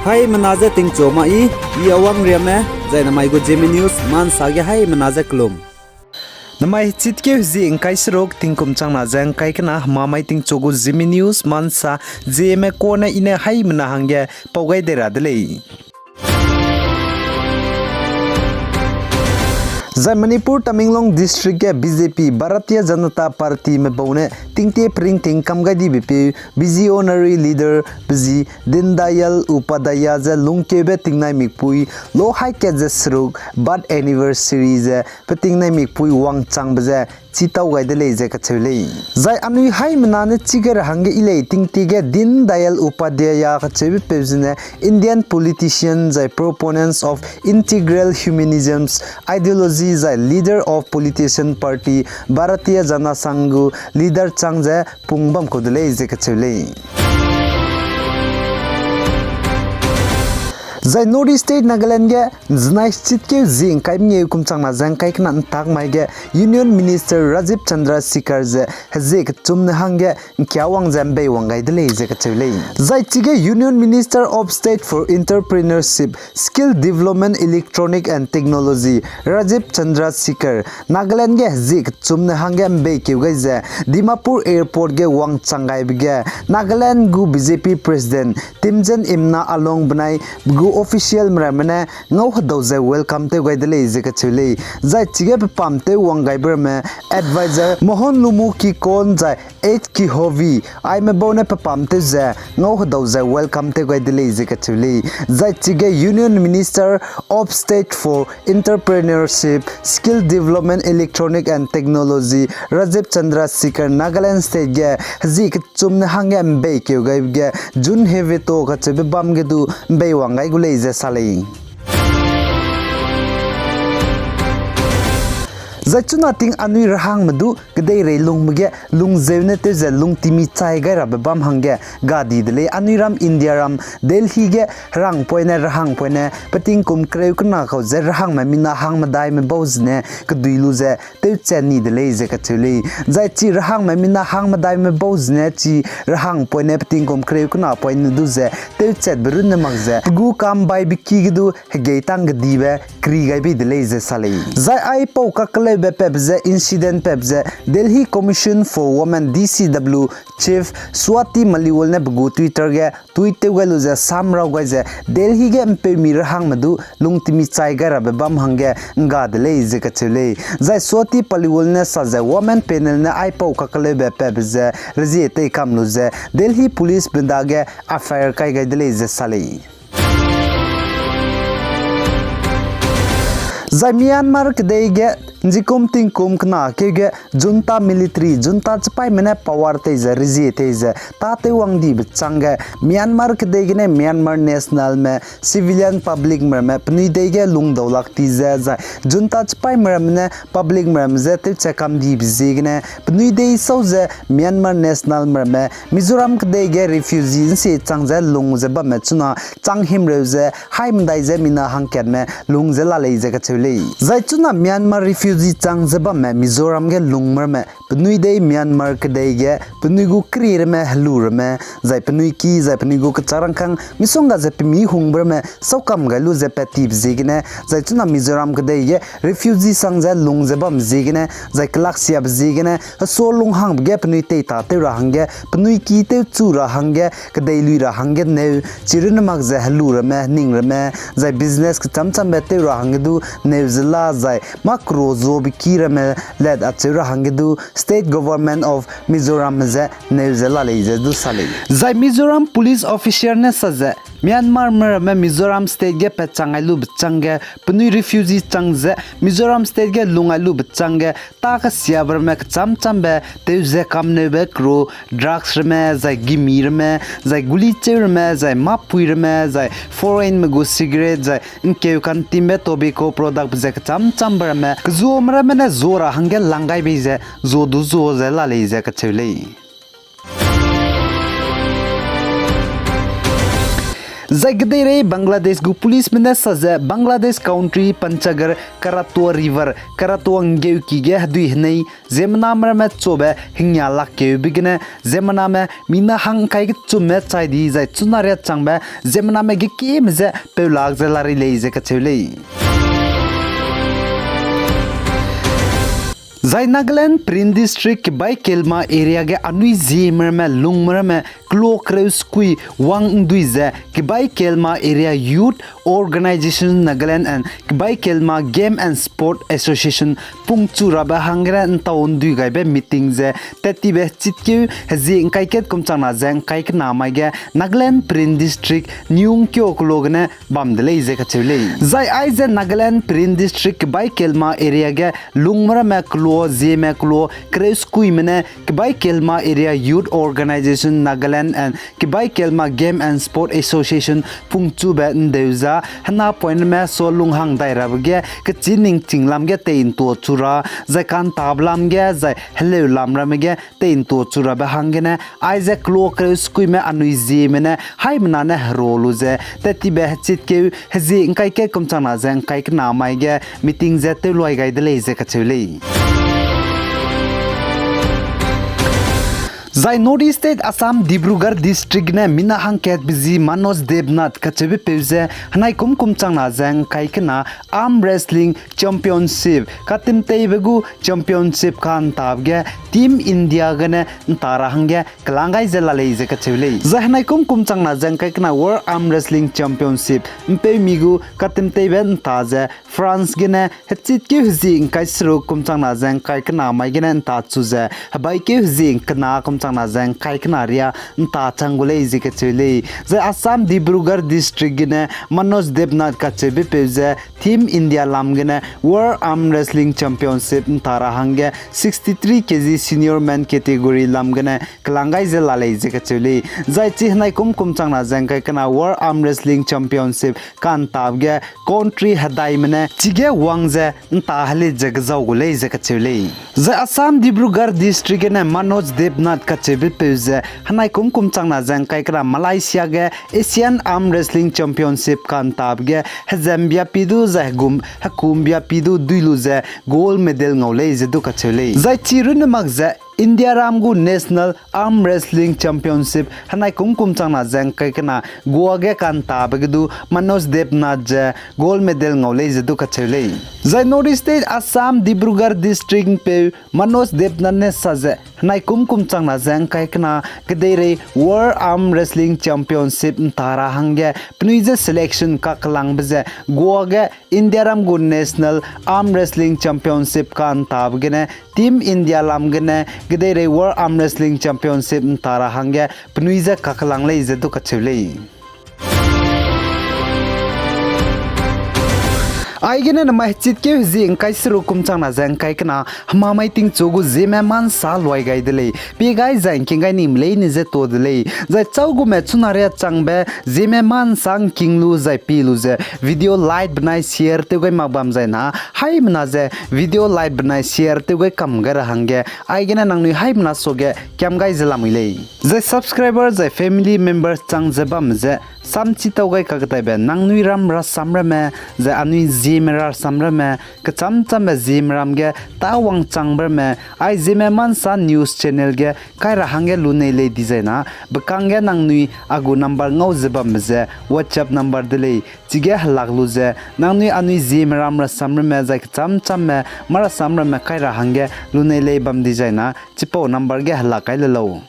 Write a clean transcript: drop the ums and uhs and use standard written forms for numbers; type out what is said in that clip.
Hai menaza ting choma I awang riame zai namai go Zeme news man sage hai menaza klum. Namai chitke zi ingkai srok tingkum chang na jang kai kana mamai ting chogo Zeme news man sa Zeme kona ine hai mena hangge pogai dera dele. Zai Manipur Tamenglong district के BJP भारतीय Janata Party में बहुने तिंगते प्रिंग तिंग कमगादी बीपी visionary leader बिजी दीनदयाल उपाध्याय जे लुंगकेबे तिंगनाय मिकपुई लो हाई के जे सरुक बर्थ एनिवर्सरी जे तिंगनाय मिकपुई वांगचांग बजे चिताव गायदे ले जे कछले जाय अनुई हाई मनाने चिगर हंगे इले तिंगतिगे दीनदयाल उपाध्याय कछबे पेजने इंडियन पॉलिटिशियन जाय प्रोपोनेंट्स ऑफ इंटीग्रल ह्यूमनिज्म्स आइडियोलॉजी जाय leader of politician party Bharatiya Janata संघ leader चांगजे पुंगबम कोदले J कछले Zai North State Nagaland ge znai chitke zing kai mnge kum changma jang kai kna tak mai ge Union Minister Rajeev Chandra Shekhar je hezek chumne hange kyawang jambe wangai dele je ka chule Zai chige Union Minister of State for Entrepreneurship Skill Development Electronic and Technology Rajeev Chandra Shekhar Nagaland ge hezek chumne hange mbe kyugai je Dimapur Airport ge wang changai bige Nagaland gu BJP President Timjen Imna along banai gu official mramane ngau hdoze welcome te gaidele zeka chule jai chige pamte wangai berme advisor Mohan Lumu ki kon jai 8 ki hovi ai me bone pamte je ngau hdoze welcome te gaidele zeka chule jai chige Union Minister of State for Entrepreneurship Skill Development Electronic and Technology Rajeev Chandra Shekhar Nagaland State ge zik chumne hange mbe kyu gai ge jun heve to ka chebe bam ge du mbe wangai gule is a sale. Zachuna ting anui rahang madu gdei re lung mge lung zevne te ze lung timi chai ga rab bam hangge gadi dele anui ram India ram Delhi ge rang poine rahang poine pating kum kreu kana kho ze rahang ma mina hang madai me bozne kduilu ze te cheni dele ze ka chuli zai chi rahang ma mina hang madai me bozne chi rahang poine pating kum kreu kana poine du ze te chet berun magze gu kam bai biki gdu ge tang gdi be kri gai bi dele ze sale zai ai pau ka kle Pebze incident Pebze Delhi Commission for Women DCW Chief Swati Maliwal ne bugu Twitter ge tweet welu je samraw ga je Delhi ge mpe mir hang madu lungtimi chai ga ra bam hange ngadle je ka chule zai Swati Maliwal ne sa je women panel ne ai pau ka kale be Pebze raji te kamlu je Delhi police binda ge affair kai ga dele je sale Zai Myanmar kdei ge jikum ting kum kna ke ge junta military junta chpai mena power te za riji te za ta te wang di bchanga Myanmar kdei ge ne Myanmar national me civilian public mer me pni de ge lung dawlak ti za za junta chpai mer me public mer me za te chakam di bzi ge ne pni de so za Myanmar national mer me Mizoram kdei ge refugee se changza lung za ba me chuna chang him re za haim dai za mina hangket me lung za la le za ka zai chuna Myanmar refugee chang zaba me Mizoram ge lungmar me pnui dei Myanmar kdei ge pnui gu krir me halur me zai pnui ki zai pnui gu charang khang misonga ze pmi hungbar me sokam ga lu ze patib zigne zai chuna Mizoram kdei ge refugee sang za lung zaba mzigne zai klak siap zigne so lung hang ge pnui te ta te ra hang ge pnui ki te chu ra hang ge kdei lui ra hang ge ne chirun mak ze halur me ning me zai business cham cham be te ra hang du Nevzela zai makro zob kirame led achira hangedu state government of Mizoram ze Nevzela leize du sale zai Mizoram police officer ne saze Myanmar mer Mizoram state ge pechangai lu bchange pnui refugee changze Mizoram state ge lungai lu bchange ta ka siabar me cham cham be te ze kamne be kro drugs me zai gimir me zai guli cher me zai mapui me zai foreign me go cigarette zai inke kan timbe tobacco product ze cham cham bar me zo mra me ne zora hange langai be ze zo du zo ze la le ze ka chule Zagde re Bangladesh gu police mena saza Bangladesh country panchagar Karatua river Karatuang geu ki ge hadui hnei zemna mer me chobe hingya lak ke bigene zemna me mina hang kai ge chumme chai di zai chunare changbe zemna me ge ke mze peulak zelari leize ka chulei Zai Nagaland Prin District by Kelma area ge anui Zeme me lungmer me klo kreus kui wang duize ke by Kelma area youth organization Nagaland and by Kelma game and sport association pungchura ba hangra taun dui gai be meeting ze tati be chitke hazi kai ket kumchana jang kai na mai ge Nagaland Prin District nyung kyo klogne bamdele ze ka chule zai ai ze Nagaland Prin District by Kelma area ge lungmer me Zeme klo kreus kui mene by Kelma area youth organization Nagaland and by Kelma game and sport association pungchu be ndeuza hana point me so lunghang daira ge ke chining chinglam ge tein to chura zakan tablam ge zai hello lamram ge tein to chura be hangene aize klo kreus kui me anui Zeme ne haimna ne rolu ze tati be chit ke hazi kai ke kumchana jang kai na mai ge meeting ze te loi gai de le ze ka chulei Zai Northeast State Assam Dibrugarh District ne Minahang Ket Bizi Manoj Devnath Kachebe Peuze Hanai Kum Changna Zang Kaikna Arm Wrestling Championship Katim Teibegu Championship Kan Tabge Team India Gane Tarahangge Kalangai Zelaleze Kachevele Zahanai Kum Changna Zang Kaikna World Arm Wrestling Championship Mpe Migu Katim Teiben Taze France Gene Hetsit Kihzi Kaisru Changna Zang Kaikna Maigene Tatsuze Habai Kihzi Kana na jang kai knaria ta changule izike chule ze Assam Dibrugarh district ne Manoj Devnath ka chebe peuze team India lamgene World Arm Wrestling Championship tara hange 63 kg senior man category lamgene klangai ze lalai izike chule zai chi hnai kum changna jang kai kana World Arm Wrestling Championship kan tabge country hadai mene chige wangze ta hale jagzau gule izike chule ze Assam Dibrugarh district ne Manoj Devnath Kachebe Peuze Hanai Kum Changna Jang Kaikra Malaysia ge Asian Arm Wrestling Championship kan tabge Zambia pidu zahgum hakumbia pidu duilu ze gold medal ngole ze du kachele zai chirun magze India Ramgu National Arm Wrestling Championship Hanai Kum Changna Jang Kaikna Goa ge kan tabgedu Manoj Devnath je gold medal ngole ze du kachele zai Northeast State Assam Dibrugarh district pe Manoj Devnath ne saje Hanai Kum Changna Jang Kaikna Gdeire World Arm Wrestling Championship tara hange pnuize selection ka klang beze Goa ge India Ramgu National Arm Wrestling Championship kan tabgene Team India lamgene Gdeire World Arm Wrestling Championship tara hange pnuize ka klang le ze du kachule Aigene na mahchit ke zing kaisru changna jang kaikna hamamai ting chogu Zeme man sa loi gai dele pe gai jang kingai nim le ni je to dele zai chaugu me chunare changbe Zeme man sang kinglu zai pilu je video like banai share te gai magbam jai na haimna je video like banai share te gai kamgar hange aigene nangni haimna soge kyam gai jelamile zai subscriber zai family members chang jebam je samchi tawgai kagtai be nangnui ram ra samra me za anui Zeme ra samra me kacham cham Zeme ram ge tawang changbar me ai Zeme man sa news channel ge kai ra hange lune le designa bakangge nangnui agu number ngau jebam je WhatsApp number dele chige halaglu je nangnui anui Zeme ram ra samra me za kacham cham me mara samra me kai ra hange lune le bam designa chipo number ge halakai le lo